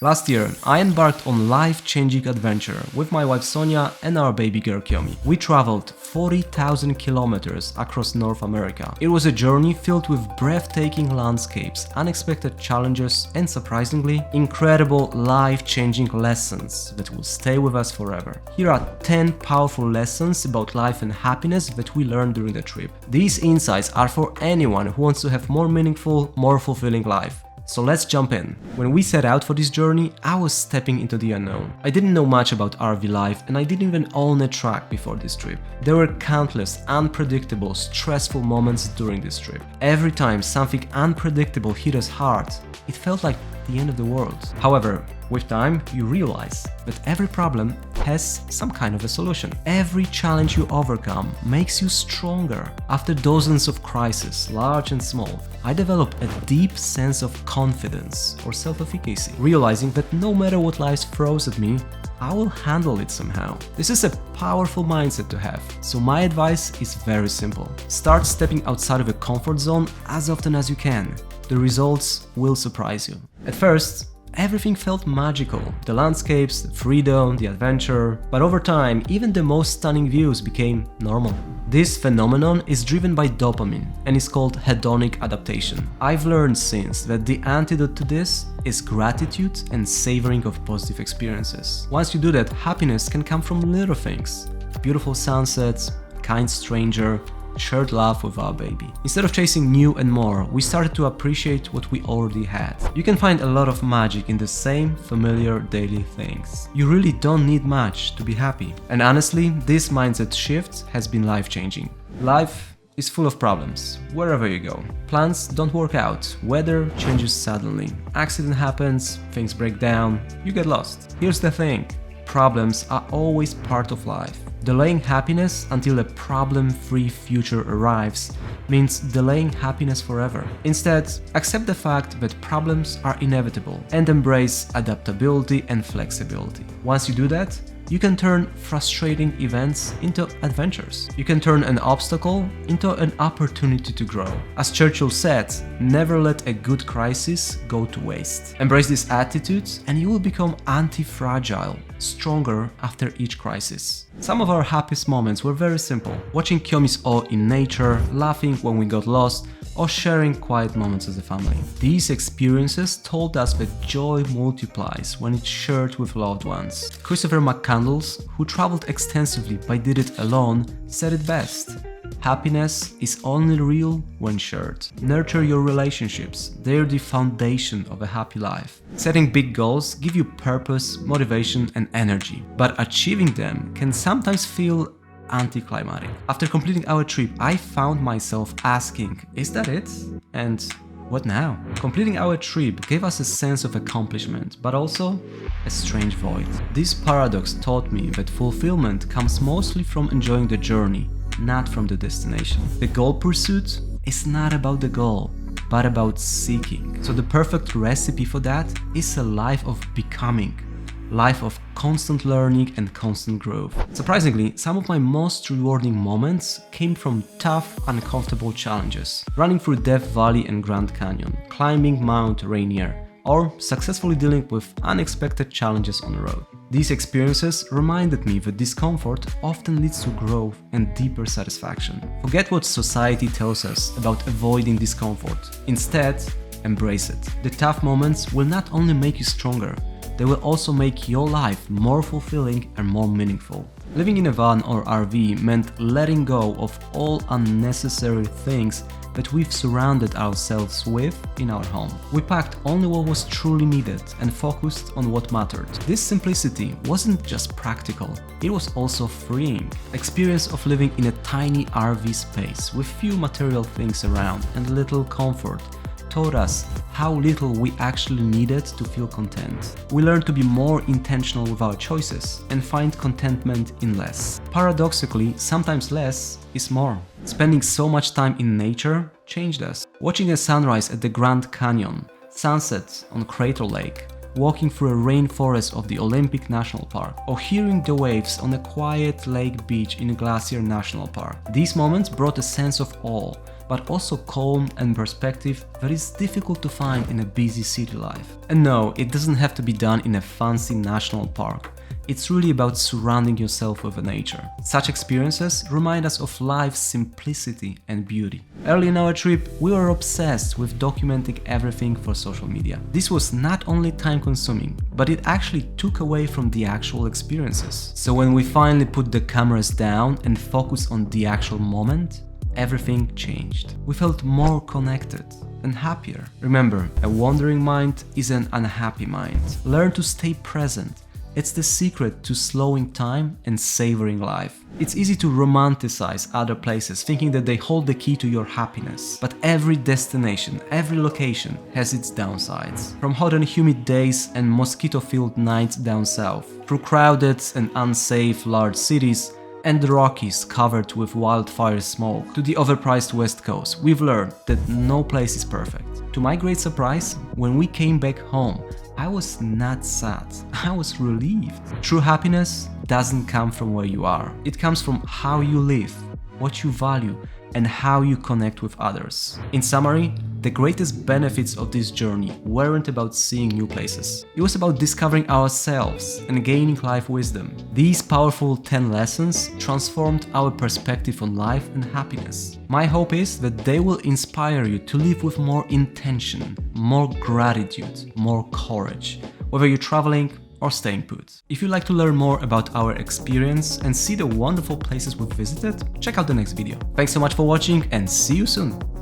Last year, I embarked on life-changing adventure with my wife Sonia and our baby girl Kyomi. We traveled 40,000 kilometers across North America. It was a journey filled with breathtaking landscapes, unexpected challenges, and surprisingly, incredible life-changing lessons that will stay with us forever. Here are 10 powerful lessons about life and happiness that we learned during the trip. These insights are for anyone who wants to have more meaningful, more fulfilling life. So let's jump in. When we set out for this journey, I was stepping into the unknown. I didn't know much about RV life and I didn't even own a truck before this trip. There were countless unpredictable, stressful moments during this trip. Every time something unpredictable hit us hard, it felt like the end of the world. However, with time, you realize that every problem has some kind of a solution. Every challenge you overcome makes you stronger. After dozens of crises, large and small, I developed a deep sense of confidence or self-efficacy, realizing that no matter what life throws at me, I will handle it somehow. This is a powerful mindset to have, so my advice is very simple. Start stepping outside of your comfort zone as often as you can. The results will surprise you. At first, everything felt magical. The landscapes, the freedom, the adventure. But over time, even the most stunning views became normal. This phenomenon is driven by dopamine and is called hedonic adaptation. I've learned since that the antidote to this is gratitude and savoring of positive experiences. Once you do that, happiness can come from little things. Beautiful sunsets, kind stranger, shared laugh with our baby. Instead of chasing new and more, we started to appreciate what we already had. You can find a lot of magic in the same familiar daily things. You really don't need much to be happy. And honestly, this mindset shift has been life-changing. Life is full of problems, wherever you go. Plans don't work out, weather changes suddenly, accident happens, things break down, you get lost. Here's the thing, problems are always part of life. Delaying happiness until a problem-free future arrives means delaying happiness forever. Instead, accept the fact that problems are inevitable and embrace adaptability and flexibility. Once you do that, you can turn frustrating events into adventures. You can turn an obstacle into an opportunity to grow. As Churchill said, never let a good crisis go to waste. Embrace this attitude and you will become anti-fragile, stronger after each crisis. Some of our happiest moments were very simple. Watching Kyomi's awe in nature, laughing when we got lost, or sharing quiet moments as a family. These experiences told us that joy multiplies when it's shared with loved ones. Christopher McCandless, who traveled extensively but did it alone, said it best. Happiness is only real when shared. Nurture your relationships, they're the foundation of a happy life. Setting big goals give you purpose, motivation and energy, but achieving them can sometimes feel anticlimactic. After completing our trip, I found myself asking, is that it? And what now? Completing our trip gave us a sense of accomplishment, but also a strange void. This paradox taught me that fulfillment comes mostly from enjoying the journey, not from the destination. The goal pursuit is not about the goal, but about seeking. So the perfect recipe for that is a life of becoming. Life of constant learning and constant growth. Surprisingly, some of my most rewarding moments came from tough, uncomfortable challenges. Running through Death Valley and Grand Canyon, climbing Mount Rainier, or successfully dealing with unexpected challenges on the road. These experiences reminded me that discomfort often leads to growth and deeper satisfaction. Forget what society tells us about avoiding discomfort. Instead, embrace it. The tough moments will not only make you stronger, they will also make your life more fulfilling and more meaningful. Living in a van or RV meant letting go of all unnecessary things that we've surrounded ourselves with in our home. We packed only what was truly needed and focused on what mattered. This simplicity wasn't just practical, it was also freeing. Experience of living in a tiny RV space with few material things around and little comfort taught us how little we actually needed to feel content. We learned to be more intentional with our choices and find contentment in less. Paradoxically, sometimes less is more. Spending so much time in nature changed us. Watching a sunrise at the Grand Canyon, sunsets on Crater Lake, walking through a rainforest of the Olympic National Park, or hearing the waves on a quiet lake beach in Glacier National Park. These moments brought a sense of awe but also calm and perspective that is difficult to find in a busy city life. And no, it doesn't have to be done in a fancy national park. It's really about surrounding yourself with nature. Such experiences remind us of life's simplicity and beauty. Early in our trip, we were obsessed with documenting everything for social media. This was not only time-consuming, but it actually took away from the actual experiences. So when we finally put the cameras down and focused on the actual moment, everything changed. We felt more connected and happier. Remember, a wandering mind is an unhappy mind. Learn to stay present. It's the secret to slowing time and savoring life. It's easy to romanticize other places, thinking that they hold the key to your happiness. But every destination, every location has its downsides. From hot and humid days and mosquito-filled nights down south, through crowded and unsafe large cities, and the Rockies covered with wildfire smoke, to the overpriced West Coast, we've learned that no place is perfect. To my great surprise, when we came back home, I was not sad, I was relieved. True happiness doesn't come from where you are. It comes from how you live, what you value, and how you connect with others. In summary, the greatest benefits of this journey weren't about seeing new places. It was about discovering ourselves and gaining life wisdom. These powerful 10 lessons transformed our perspective on life and happiness. My hope is that they will inspire you to live with more intention, more gratitude, more courage, whether you're traveling or staying put. If you'd like to learn more about our experience and see the wonderful places we've visited, check out the next video. Thanks so much for watching and see you soon!